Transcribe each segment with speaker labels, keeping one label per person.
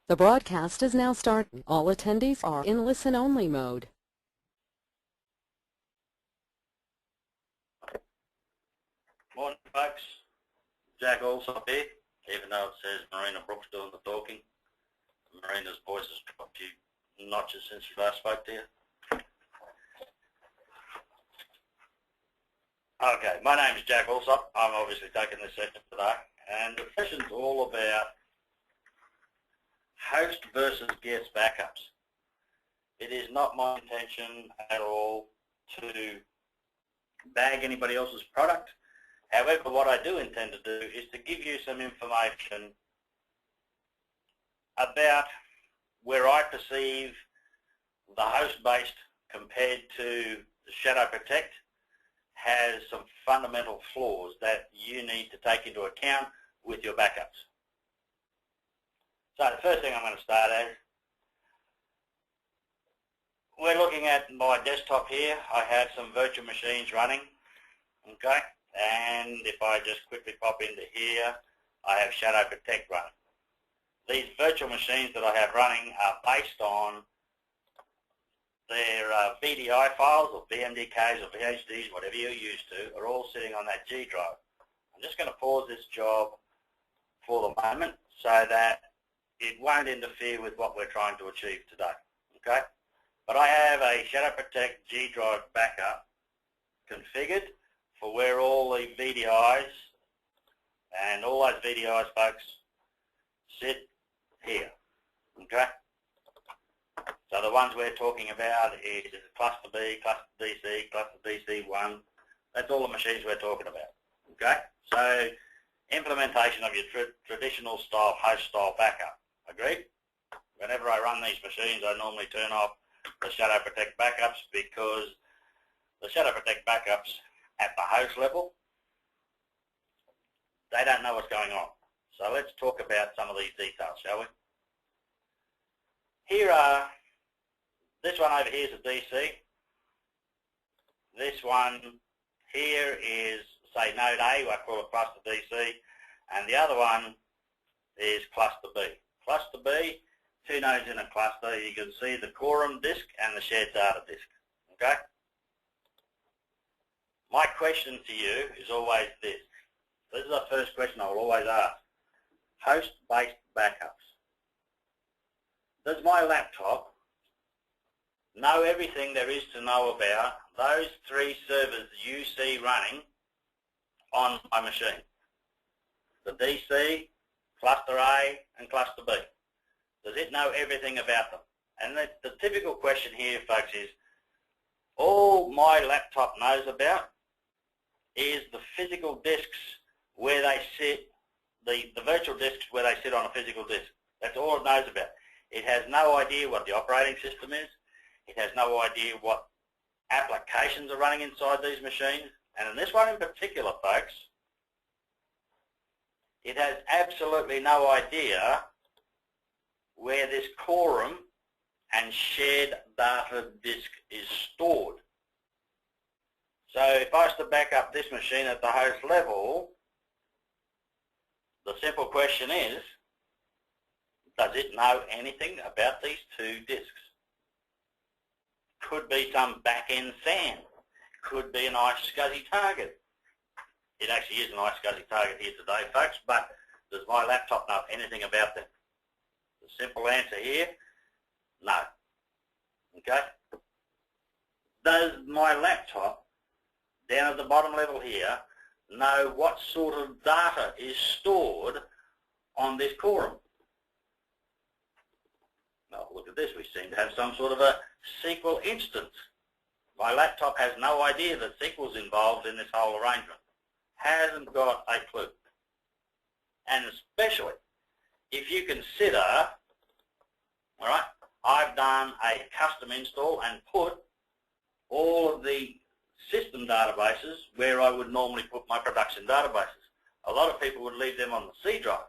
Speaker 1: The broadcast is now starting. All attendees are in listen-only mode.
Speaker 2: Morning, folks. Jack Alsop here, even though it says Marina Brooks doing the talking. Marina's voice has dropped a few notches since she last spoke to you. Okay, my name is Jack Alsop. I'm obviously taking this session today, and the session's all about host versus guest backups. It is not my intention at all to bag anybody else's product. However, what I do intend to do is to give you some information about where I perceive the host-based compared to the Shadow Protect has some fundamental flaws that you need to take into account with your backups. So the first thing I'm going to start at, we're looking at my desktop here. I have some virtual machines running, okay? And if I just quickly pop into here, I have Shadow Protect running. These virtual machines that I have running are based on their VDI files or VMDKs or VHDs, whatever you're used to, are all sitting on that G drive. I'm just going to pause this job for the moment so that it won't interfere with what we're trying to achieve today, okay? But I have a Shadow Protect G drive backup configured for where all the VDIs and all those VDIs, folks, sit here, okay? So the ones we're talking about is Cluster B, Cluster DC, Cluster DC1. That's all the machines we're talking about, okay? So implementation of your traditional style, host style backup, agreed? Whenever I run these machines, I normally turn off the Shadow Protect backups because the Shadow Protect backups at the host level, they don't know what's going on. So let's talk about some of these details, shall we? Here are, this one over here is a DC. This one here is, say, node A, I call it cluster DC, and the other one is cluster B. Cluster B, two nodes in a cluster. You can see the quorum disk and the shared data disk, okay? My question to you is always this. This is the first question I will always ask. Host-based backups. Does my laptop know everything there is to know about those three servers you see running on my machine? The DC, Cluster A, and Cluster B. Does it know everything about them? And the typical question here, folks, is all my laptop knows about is the physical disks where they sit, the virtual disks where they sit on a physical disk. That's all it knows about. It has no idea what the operating system is. It has no idea what applications are running inside these machines. And in this one in particular, folks, it has absolutely no idea where this quorum and shared data disk is stored. So if I was to back up this machine at the host level, the simple question is, does it know anything about these two disks? Could be some back-end SAN. Could be a nice SCSI target. It actually is a nice SCSI target here today, folks, but does my laptop know anything about them? The simple answer here, no. Okay? Does my laptop, down at the bottom level here, know what sort of data is stored on this quorum? Now look at this, we seem to have some sort of a SQL instance. My laptop has no idea that SQL's involved in this whole arrangement. Hasn't got a clue. And especially if you consider, all right, I've done a custom install and put all of the system databases where I would normally put my production databases. A lot of people would leave them on the C drive.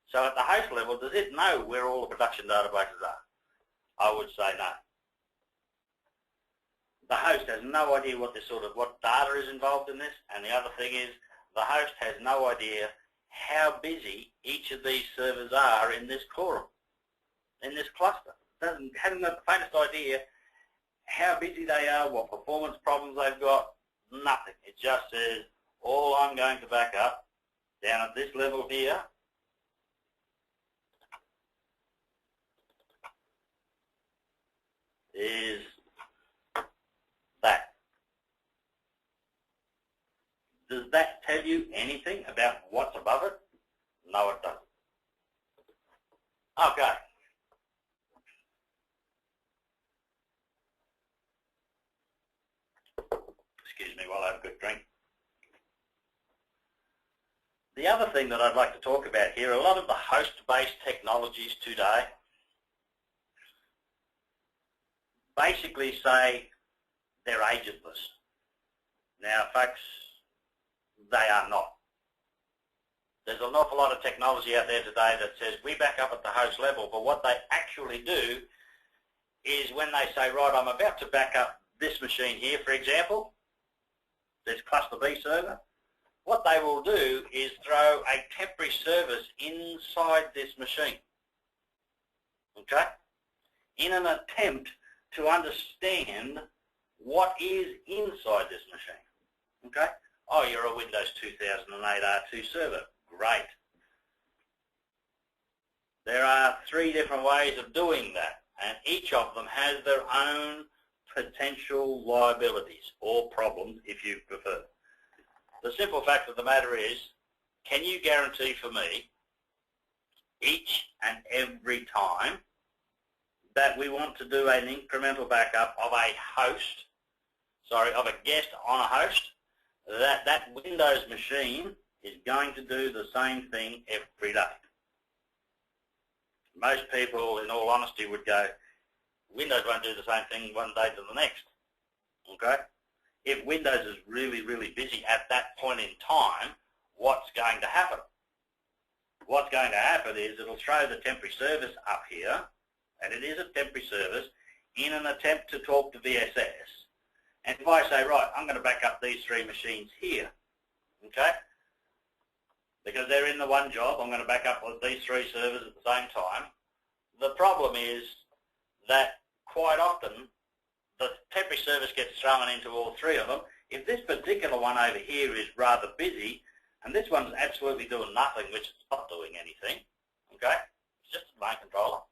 Speaker 2: So at the host level, does it know where all the production databases are? I would say no. The host has no idea what data is involved in this, and the other thing is the host has no idea how busy each of these servers are in this quorum. in this cluster. Hasn't got the faintest idea how busy they are, what performance problems they've got, nothing. It just says, all I'm going to back up down at this level here is that. Does that tell you anything about what's above it? No, it doesn't. Okay. Excuse me while I have a good drink. The other thing that I'd like to talk about here, a lot of the host-based technologies today basically say they're agentless. Now, folks, they are not. There's an awful lot of technology out there today that says we back up at the host level, but what they actually do is when they say, right, I'm about to back up this machine here, for example, this cluster B server, what they will do is throw a temporary service inside this machine, okay, in an attempt to understand what is inside this machine, okay. Oh, you're a Windows 2008 R2 server. Great. There are 3 different ways of doing that, and each of them has their own potential liabilities or problems, if you prefer. The simple fact of the matter is, can you guarantee for me each and every time that we want to do an incremental backup of of a guest on a host, that Windows machine is going to do the same thing every day? Most people, in all honesty, would go, Windows won't do the same thing one day to the next, okay? If Windows is really, really busy at that point in time, what's going to happen? What's going to happen is it'll throw the temporary service up here, and it is a temporary service, in an attempt to talk to VSS. And if I say, right, I'm going to back up these 3 machines here, okay? Because they're in the one job, I'm going to back up these 3 servers at the same time. The problem is that quite often the temporary service gets thrown into all 3 of them. If this particular one over here is rather busy, and this one's absolutely doing nothing, which is not doing anything, okay? It's just a domain controller.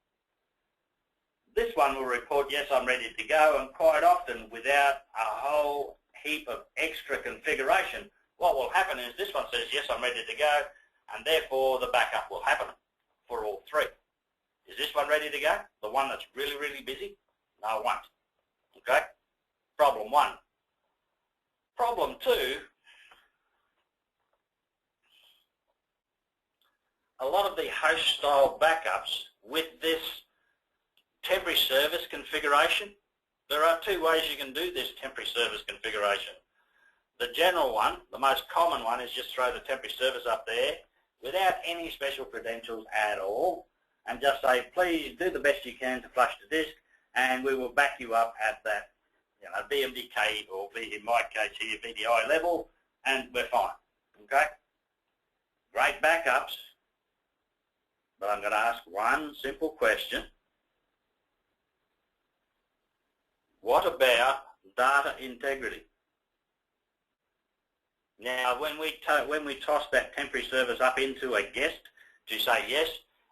Speaker 2: This one will report, yes, I'm ready to go, and quite often without a whole heap of extra configuration, what will happen is this one says, yes, I'm ready to go, and therefore the backup will happen for all 3. Is this one ready to go? The one that's really, really busy? No, it won't. Okay? Problem 1. Problem 2, a lot of the host-style backups with this temporary service configuration, there are 2 ways you can do this temporary service configuration. The general one, the most common one, is just throw the temporary service up there without any special credentials at all, and just say, please do the best you can to flush the disk, and we will back you up at that, BMDK, or in my case here, VDI level, and we're fine. Okay? Great backups, but I'm going to ask one simple question. What about data integrity? Now, when we toss that temporary service up into a guest to say yes,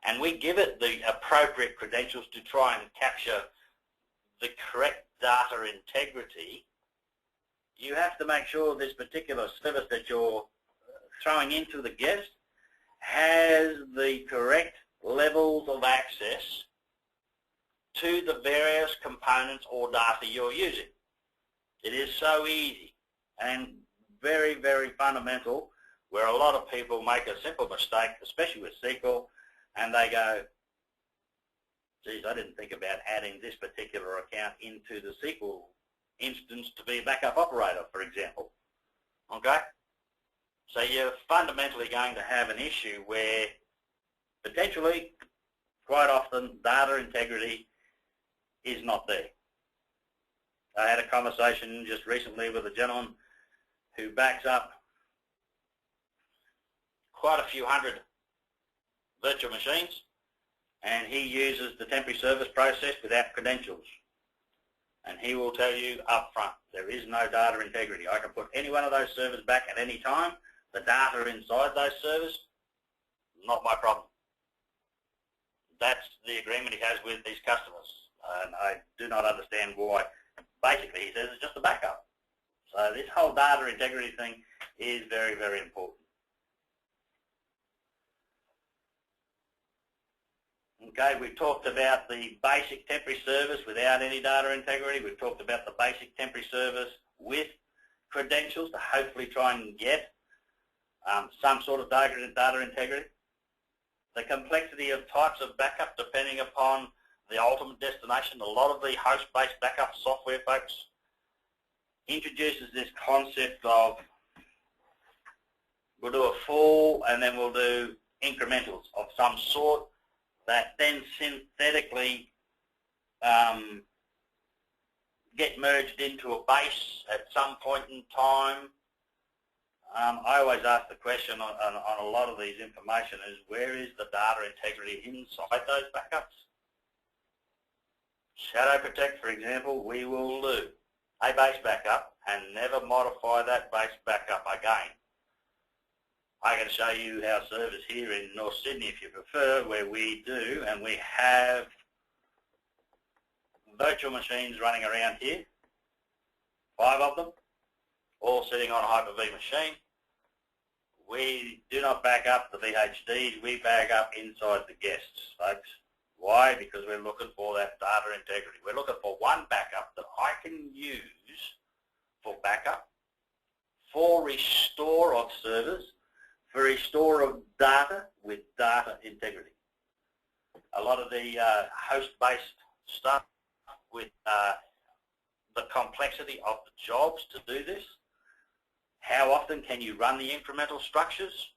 Speaker 2: and we give it the appropriate credentials to try and capture the correct data integrity, you have to make sure this particular service that you're throwing into the guest has the correct levels of access to the various components or data you're using. It is so easy and very, very fundamental, where a lot of people make a simple mistake, especially with SQL, and they go, geez, I didn't think about adding this particular account into the SQL instance to be a backup operator, for example. Okay? So you're fundamentally going to have an issue where potentially, quite often, data integrity is not there. I had a conversation just recently with a gentleman who backs up quite a few hundred virtual machines, and he uses the temporary service process without credentials. And he will tell you up front, there is no data integrity. I can put any one of those servers back at any time. The data inside those servers, not my problem. That's the agreement he has with these customers. And I do not understand why. Basically, he says it's just a backup. So this whole data integrity thing is very, very important. Okay, we've talked about the basic temporary service without any data integrity. We've talked about the basic temporary service with credentials to hopefully try and get some sort of data integrity. The complexity of types of backup depending upon the ultimate destination. A lot of the host-based backup software folks introduces this concept of we'll do a full and then we'll do incrementals of some sort that then synthetically get merged into a base at some point in time. I always ask the question on a lot of these information is where is the data integrity inside those backups? Shadow Protect, for example, we will do a base backup and never modify that base backup again. I can show you our servers here in North Sydney if you prefer, where we do, and we have virtual machines running around here, 5 of them, all sitting on a Hyper-V machine. We do not back up the VHDs, we back up inside the guests, folks. Why? Because we're looking for that data integrity. We're looking for one backup that I can use for backup, for restore of servers, for restore of data with data integrity. A lot of the host-based stuff with the complexity of the jobs to do this. How often can you run the incremental structures?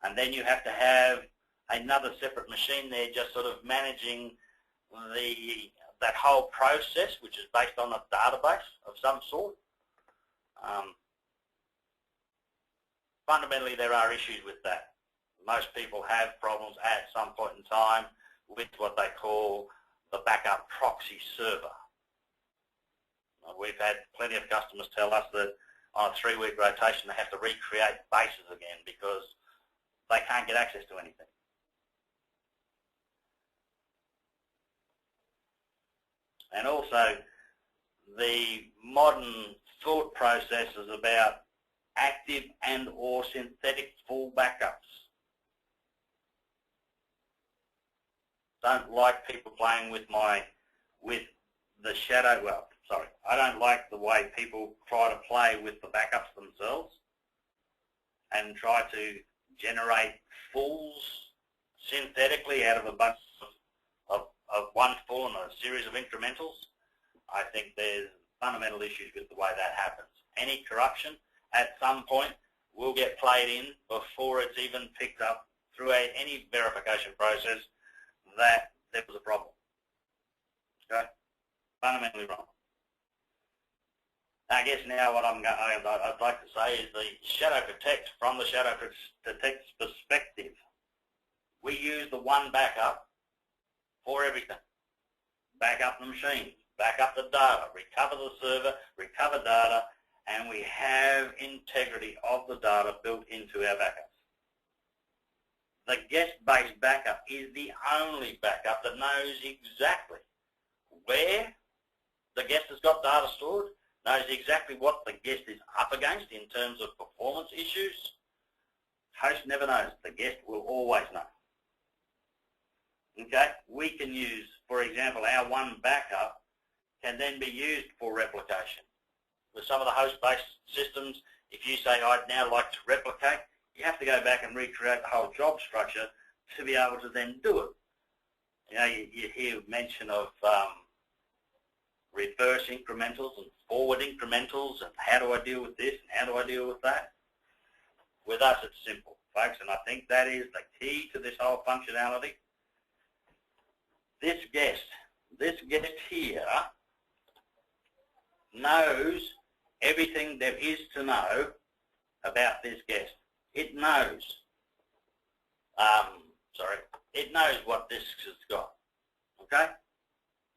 Speaker 2: And then you have to have another separate machine there just sort of managing that whole process, which is based on a database of some sort. Fundamentally, there are issues with that. Most people have problems at some point in time with what they call the backup proxy server. We've had plenty of customers tell us that on a 3-week rotation they have to recreate bases again because they can't get access to anything. And also, the modern thought process is about active and or synthetic full backups. Don't like people playing with the shadow, well, sorry, I don't like the way people try to play with the backups themselves and try to generate fulls synthetically out of a bunch of one full and a series of incrementals. I think there's fundamental issues with the way that happens. Any corruption at some point will get played in before it's even picked up through any verification process that there was a problem. Okay? Fundamentally wrong. I guess now what I'd like to say is the Shadow Protect, from the Shadow Protect perspective, we use the one backup for everything. Back up the machines, back up the data, recover the server, recover data, and we have integrity of the data built into our backups. The guest-based backup is the only backup that knows exactly where the guest has got data stored, knows exactly what the guest is up against in terms of performance issues. Host never knows. The guest will always know. Okay? We can use, for example, our one backup can then be used for replication. With some of the host-based systems, if you say, I'd now like to replicate, you have to go back and recreate the whole job structure to be able to then do it. You know, you hear mention of reverse incrementals and forward incrementals and how do I deal with this and how do I deal with that. With us, it's simple, folks, and I think that is the key to this whole functionality. This guest here knows everything there is to know about this guest. It knows, sorry, it knows what disks it's got, okay?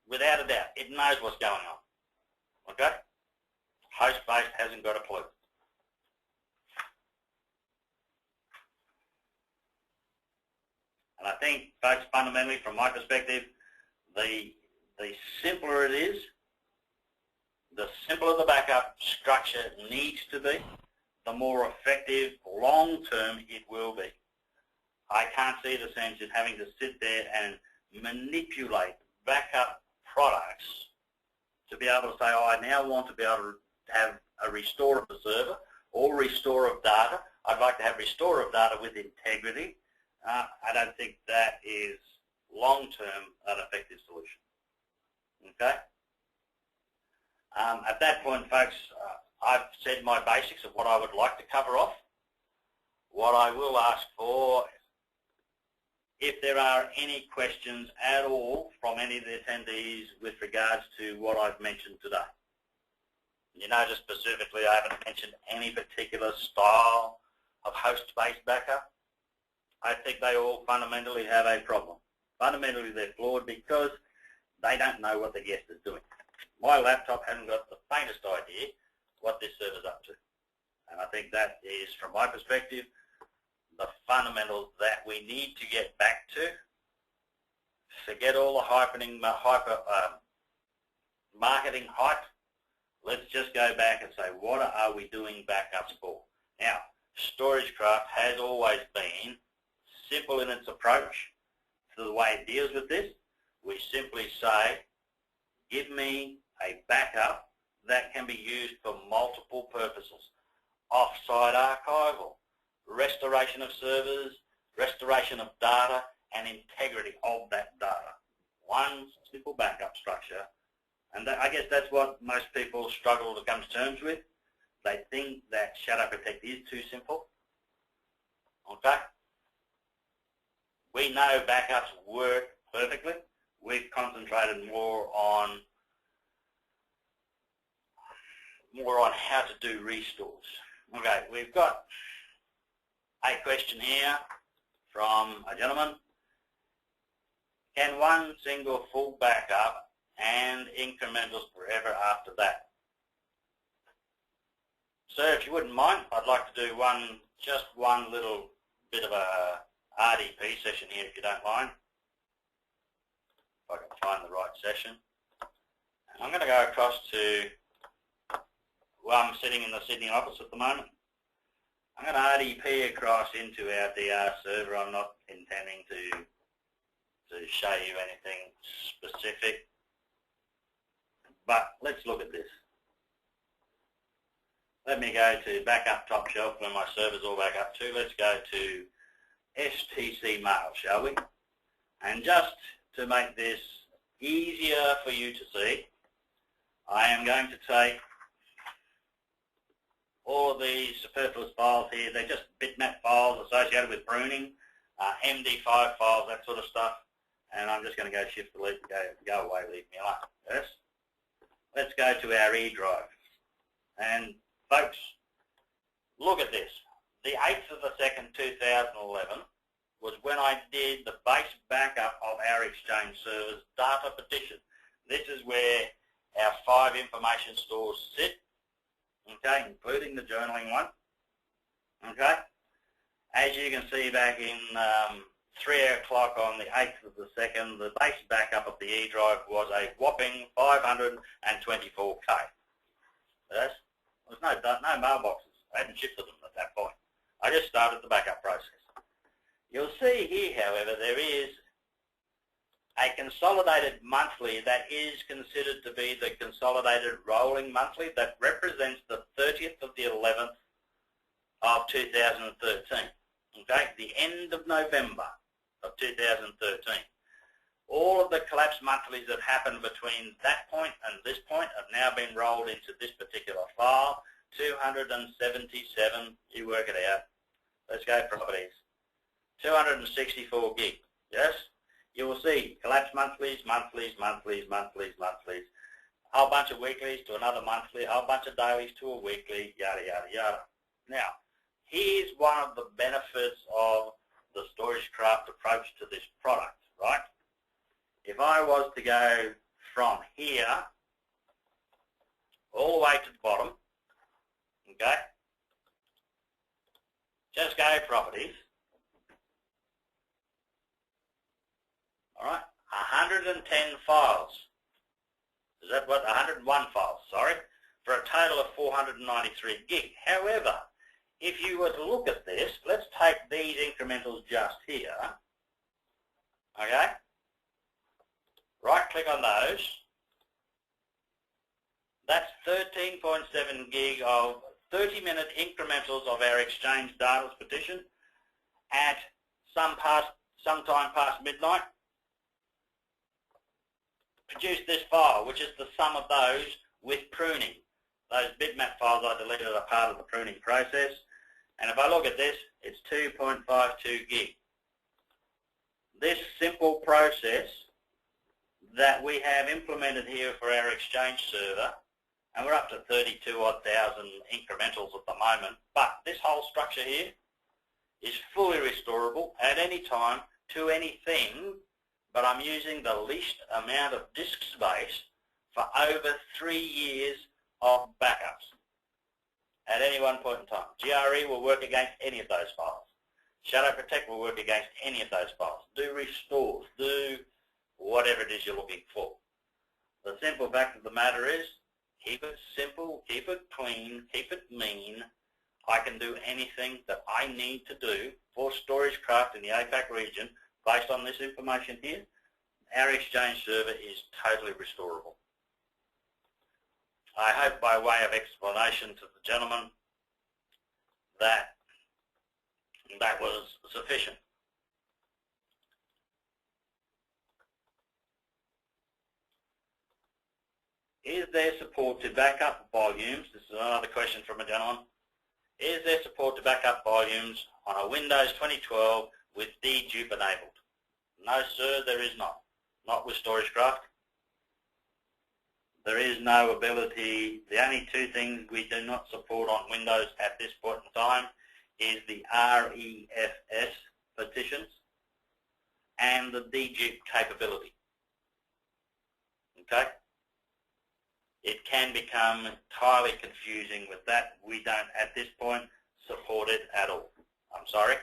Speaker 2: Without a doubt, it knows what's going on, okay? Host-based hasn't got a clue. And I think, folks, fundamentally, from my perspective, the simpler it is, the simpler the backup structure needs to be, the more effective long-term it will be. I can't see the sense in having to sit there and manipulate backup products to be able to say, oh, I now want to be able to have a restore of the server or restore of data. I'd like to have restore of data with integrity. I don't think that is long-term an effective solution. Okay? At that point, folks, I've said my basics of what I would like to cover off. What I will ask for, if there are any questions at all from any of the attendees with regards to what I've mentioned today. You notice specifically I haven't mentioned any particular style of host-based backup. I think they all fundamentally have a problem. Fundamentally they're flawed because they don't know what the guest is doing. My laptop hasn't got the faintest idea what this server's up to. And I think that is, from my perspective, the fundamentals that we need to get back to. Forget all the marketing hype. Let's just go back and say, what are we doing backups for? Now, StorageCraft has always been simple in its approach to the way it deals with this. We simply say, give me a backup that can be used for multiple purposes. Off-site archival, restoration of servers, restoration of data, and integrity of that data. One simple backup structure. And I guess that's what most people struggle to come to terms with. They think that Shadow Protect is too simple. Okay? We know backups work perfectly. We've concentrated more on how to do restores. Okay, we've got a question here from a gentleman. Can one single full backup and incrementals forever after that? Sir, if you wouldn't mind, I'd like to do just one little bit of a RDP session here, if you don't mind. If I can find the right session. And I'm going to go across to, well, I'm sitting in the Sydney office at the moment. I'm going to RDP across into our DR server. I'm not intending to show you anything specific, but let's look at this. Let me go to backup top shelf where my server's all back up to. Let's go to STC mail, shall we? And just to make this easier for you to see, I am going to take all of these superfluous files here. They're just bitmap files associated with pruning, MD5 files, that sort of stuff. And I'm just going to go shift delete and go away, leave me alone. Yes? Let's go to our E drive. And folks, look at this. The 8th of the 2nd, 2011 was when I did the base backup of our Exchange servers data partition. This is where our 5 information stores sit, okay, including the journaling one, okay. As you can see back in 3 o'clock on the 8th of the 2nd, the base backup of the E drive was a whopping 524K. Yes? There was no mailboxes. I hadn't shifted them at that point. I just started the backup process. You'll see here, however, there is a consolidated monthly that is considered to be the consolidated rolling monthly that represents the 30th of the 11th of 2013. Okay, the end of November of 2013. All of the collapse monthlies that happened between that point and this point have now been rolled into this particular file, 277, you work it out. Let's go properties. 264 gig, yes? You will see collapse monthlies, monthlies, monthlies, monthlies, monthlies, a whole bunch of weeklies to another monthly, a whole bunch of dailies to a weekly, yada, yada, yada. Now, here's one of the benefits of the StorageCraft approach to this product, right? If I was to go from here all the way to the bottom, okay, just go properties, all right, 110 files. Is that what? 101 files, sorry, for a total of 493 gig. However, if you were to look at this, let's take these incrementals just here, okay? Right-click on those. That's 13.7 gig of 30-minute incrementals of our Exchange data petition at sometime past midnight. Produce this file, which is the sum of those with pruning. Those bitmap files I deleted are part of the pruning process. And if I look at this, it's 2.52 gig. This simple process that we have implemented here for our Exchange server, and we're up to 32,000 incrementals at the moment, but this whole structure here is fully restorable at any time to anything, but I'm using the least amount of disk space for over 3 years of backups at any one point in time. GRE will work against any of those files. Shadow Protect will work against any of those files. Do restores, do whatever it is you're looking for. The simple fact of the matter is, keep it simple, keep it clean, keep it mean. I can do anything that I need to do for StorageCraft in the APAC region based on this information here. Our Exchange server is totally restorable. I hope by way of explanation to the gentleman that that was sufficient. Is there support to back up volumes? This is another question from a gentleman. Is there support to back up volumes on a Windows 2012 with dedupe enabled? No, sir, there is not. Not with StorageCraft. There is no ability. The only two things we do not support on Windows at this point in time is the REFS petitions and the dedupe capability. Okay? It can become entirely confusing with that. We don't, at this point, support it at all. I'm sorry.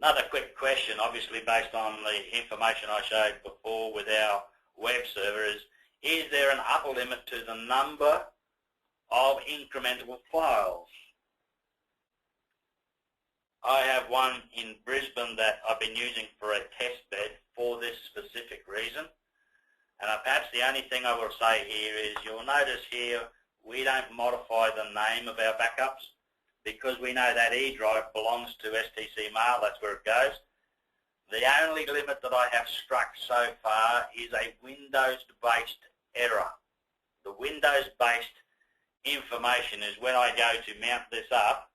Speaker 2: Another quick question, obviously based on the information I showed before with our web server, is there an upper limit to the number of incrementable files? I have one in Brisbane that I've been using for a test bed for this specific reason. And perhaps the only thing I will say here is you'll notice here we don't modify the name of our backups because we know that E drive belongs to STC Mail, that's where it goes. The only limit that I have struck so far is a Windows-based error. The Windows-based information is when I go to mount this up.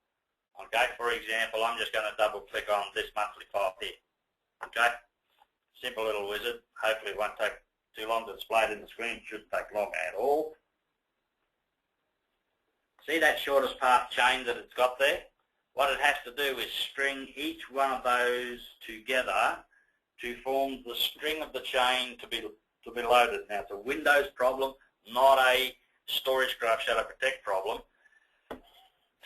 Speaker 2: Okay, for example, I'm just going to double click on this monthly file here. Okay, simple little wizard. Hopefully it won't take too long to display it in the screen. It shouldn't take long at all. See that shortest path chain that it's got there? What it has to do is string each one of those together to form the string of the chain to be loaded. Now it's a Windows problem, not a StorageCraft Shadow Protect problem.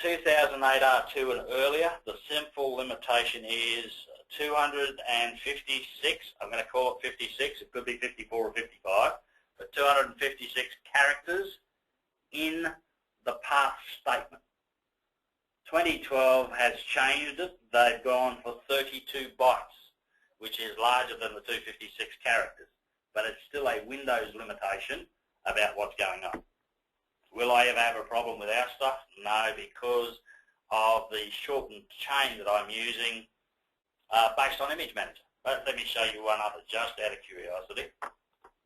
Speaker 2: 2008 R2 and earlier, the simple limitation is 256, I'm going to call it 56, it could be 54 or 55, but 256 characters in the path statement. 2012 has changed it, they've gone for 32 bytes, which is larger than the 256 characters, but it's still a Windows limitation about what's going on. Will I ever have a problem with our stuff? No, because of the shortened chain that I'm using based on Image Manager. But let me show you one other just out of curiosity.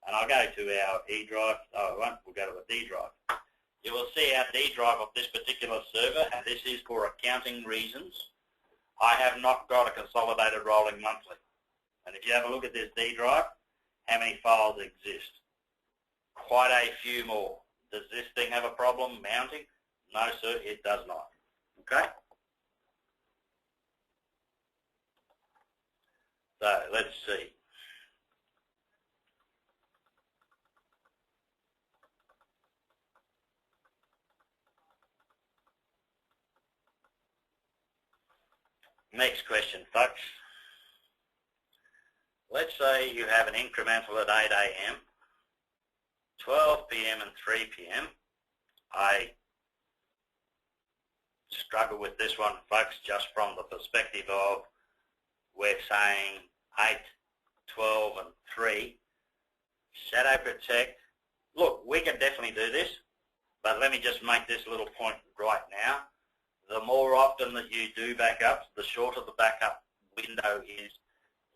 Speaker 2: And I'll go to our E drive. Oh, I won't. We'll go to a D drive. You will see our D drive of this particular server, and this is for accounting reasons. I have not got a consolidated rolling monthly. And if you have a look at this D drive, how many files exist? Quite a few more. Does this thing have a problem mounting? No, sir, it does not. Okay? So let's see. Next question, folks. Let's say you have an incremental at 8 a.m., 12 p.m. and 3 p.m. I struggle with this one, folks, just from the perspective of we're saying 8, 12 and 3. Shadow protect. Look, we can definitely do this, but let me just make this little point right now. The more often that you do backups, the shorter the backup window is.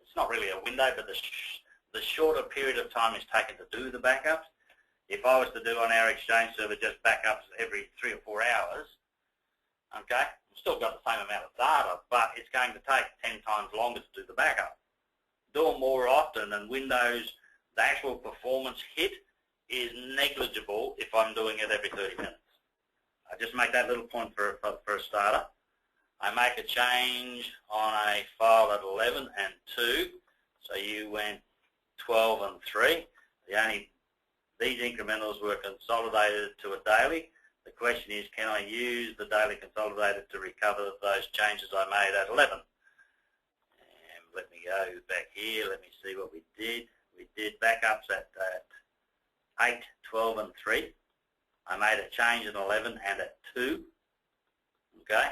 Speaker 2: It's not really a window, but the shorter period of time it's taken to do the backups. If I was to do on our Exchange server just backups every 3 or 4 hours, okay, I've still got the same amount of data, but it's going to take 10 times longer to do the backup. Do it more often, and Windows, the actual performance hit is negligible if I'm doing it every 30 minutes. I just make that little point for a starter. I make a change on a file at 11 and 2, so you went 12 and 3. These incrementals were consolidated to a daily. The question is, can I use the daily consolidated to recover those changes I made at 11? And let me go back here. Let me see what we did. We did backups at 8, 12 and 3. I made a change at 11 and at 2. Okay.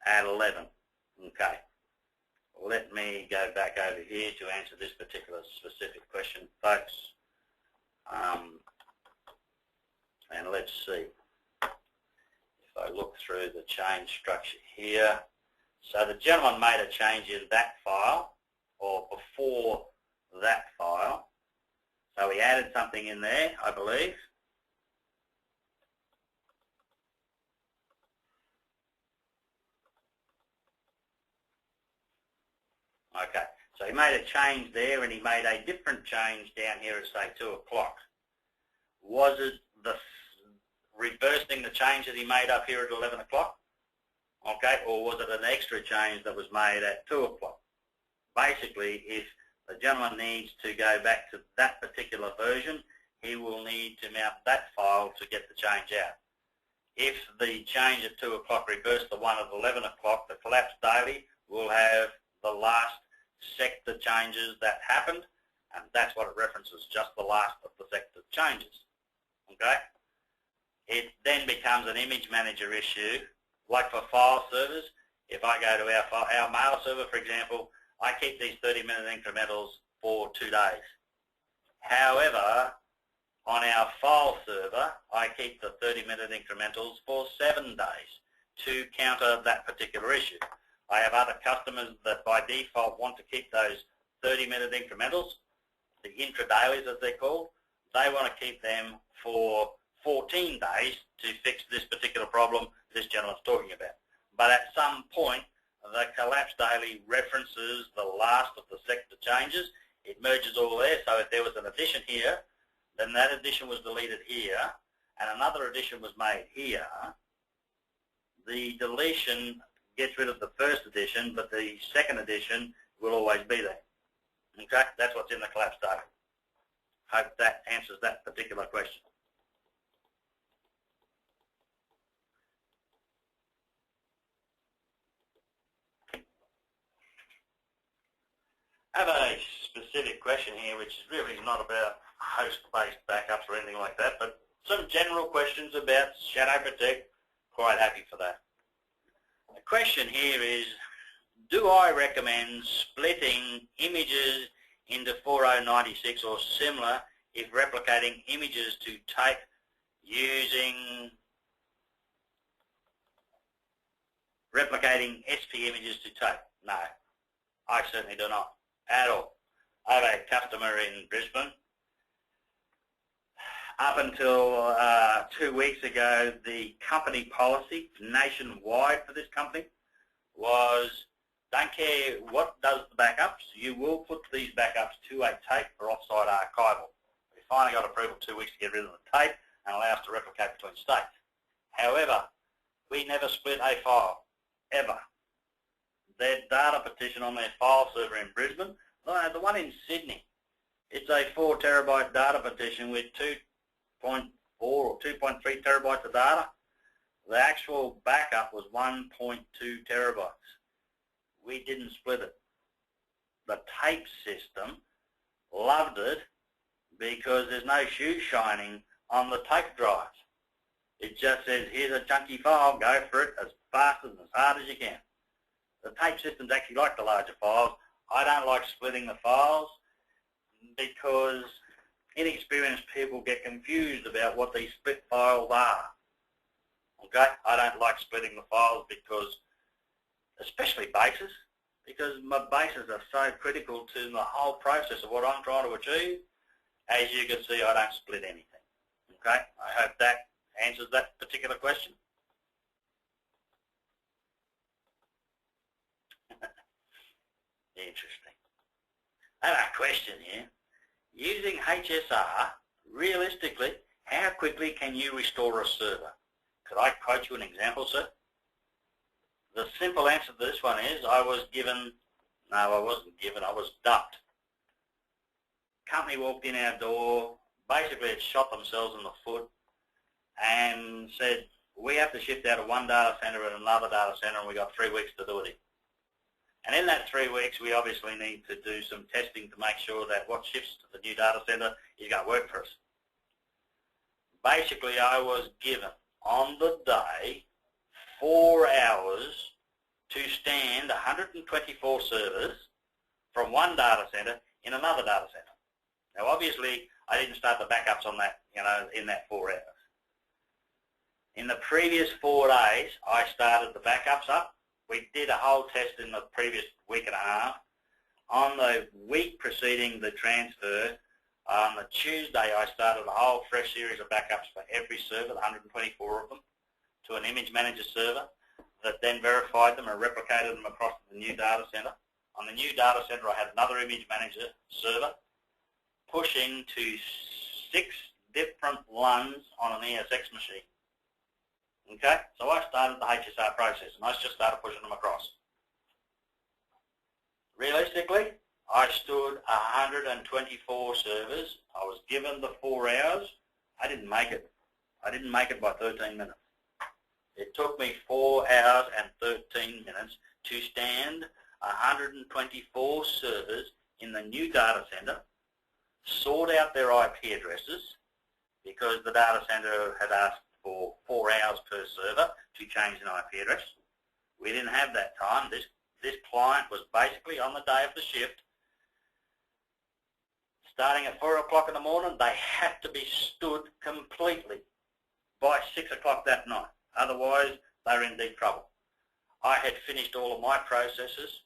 Speaker 2: At 11. Okay. Let me go back over here to answer this particular specific question, folks. And let's see. If I look through the change structure here. So the gentleman made a change in that file, or before that file. So he added something in there, I believe. Okay, so he made a change there, and he made a different change down here at, say, 2 o'clock. Was it the reversing the change that he made up here at 11 o'clock? Okay, or was it an extra change that was made at 2 o'clock? Basically, if the gentleman needs to go back to that particular version, he will need to mount that file to get the change out. If the change at 2 o'clock reversed the one at 11 o'clock, the collapse daily will have the last sector changes that happened, and that's what it references, just the last of the sector changes. Okay? It then becomes an image manager issue, like for file servers. If I go to our mail server, for example, I keep these 30-minute incrementals for 2 days. However, on our file server, I keep the 30-minute incrementals for 7 days to counter that particular issue. I have other customers that by default want to keep those 30-minute incrementals, the intradailies as they're called. They want to keep them for 14 days to fix this particular problem this gentleman's talking about. But at some point, the collapse daily references the last of the sector changes. It merges all there, so if there was an addition here, then that addition was deleted here, and another addition was made here. The deletion gets rid of the first addition, but the second addition will always be there. Okay, that's what's in the collapse daily. Hope that answers that particular question. I have a specific question here, which is really not about host-based backups or anything like that, but some general questions about Shadow Protect. Quite happy for that. The question here is, do I recommend splitting images into 4096 or similar if replicating images to tape using replicating SP images to tape? No, I certainly do not at all. I have a customer in Brisbane. Up until 2 weeks ago, the company policy nationwide for this company was, don't care what does the backups, you will put these backups to a tape for offsite archival. We finally got approval 2 weeks to get rid of the tape and allow us to replicate between states. However, we never split a file, ever. their data partition on their file server in Brisbane. No, the one in Sydney, it's a 4 terabyte data partition with 2.4 or 2.3 terabytes of data. The actual backup was 1.2 terabytes. We didn't split it. The tape system loved it because there's no shoe shining on the tape drives. It just says, here's a chunky file, go for it as fast and as hard as you can. The tape systems actually like the larger files. I don't like splitting the files because inexperienced people get confused about what these split files are. Okay, I don't like splitting the files because, especially bases, because my bases are so critical to the whole process of what I'm trying to achieve. As you can see, I don't split anything. Okay, I hope that answers that particular question. Interesting. I have a question here. Using HSR, realistically, how quickly can you restore a server? Could I quote you an example, sir? The simple answer to this one is I was dumped. Company walked in our door, basically it shot themselves in the foot and said, we have to shift out of one data center and another data center and we got 3 weeks to do it in. And in that 3 weeks, we obviously need to do some testing to make sure that what shifts to the new data center is going to work for us. Basically, I was given on the day 4 hours to stand 124 servers from one data center in another data center. Now, obviously, I didn't start the backups on that, in that 4 hours. In the previous 4 days, I started the backups up. We did a whole test in the previous week and a half. On the week preceding the transfer, on the Tuesday, I started a whole fresh series of backups for every server, 124 of them, to an image manager server that then verified them and replicated them across the new data center. On the new data center, I had another image manager server pushing to 6 different LUNs on an ESX machine. Okay, so I started the HSR process and I just started pushing them across. Realistically, I stood 124 servers. I was given the 4 hours. I didn't make it. I didn't make it by 13 minutes. It took me 4 hours and 13 minutes to stand 124 servers in the new data center, sort out their IP addresses, because the data center had asked for 4 hours per server to change an IP address. We didn't have that time. This client was basically on the day of the shift, starting at 4 o'clock in the morning, they had to be stood completely by 6 o'clock that night. Otherwise, they were in deep trouble. I had finished all of my processes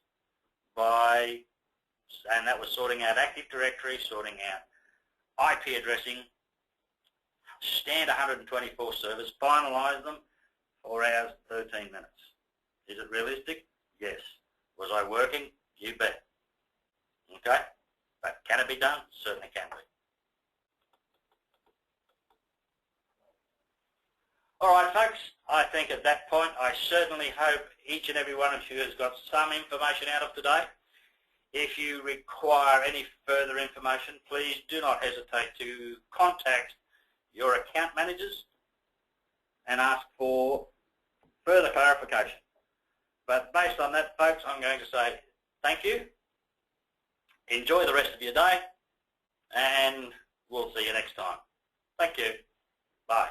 Speaker 2: and that was sorting out Active Directory, sorting out IP addressing, stand 124 servers, finalise them, 4 hours, 13 minutes. Is it realistic? Yes. Was I working? You bet. Okay? But can it be done? Certainly can be. All right, folks, I think at that point, I certainly hope each and every one of you has got some information out of today. If you require any further information, please do not hesitate to contact your account managers and ask for further clarification. But based on that, folks, I'm going to say thank you. Enjoy the rest of your day, and we'll see you next time. Thank you. Bye.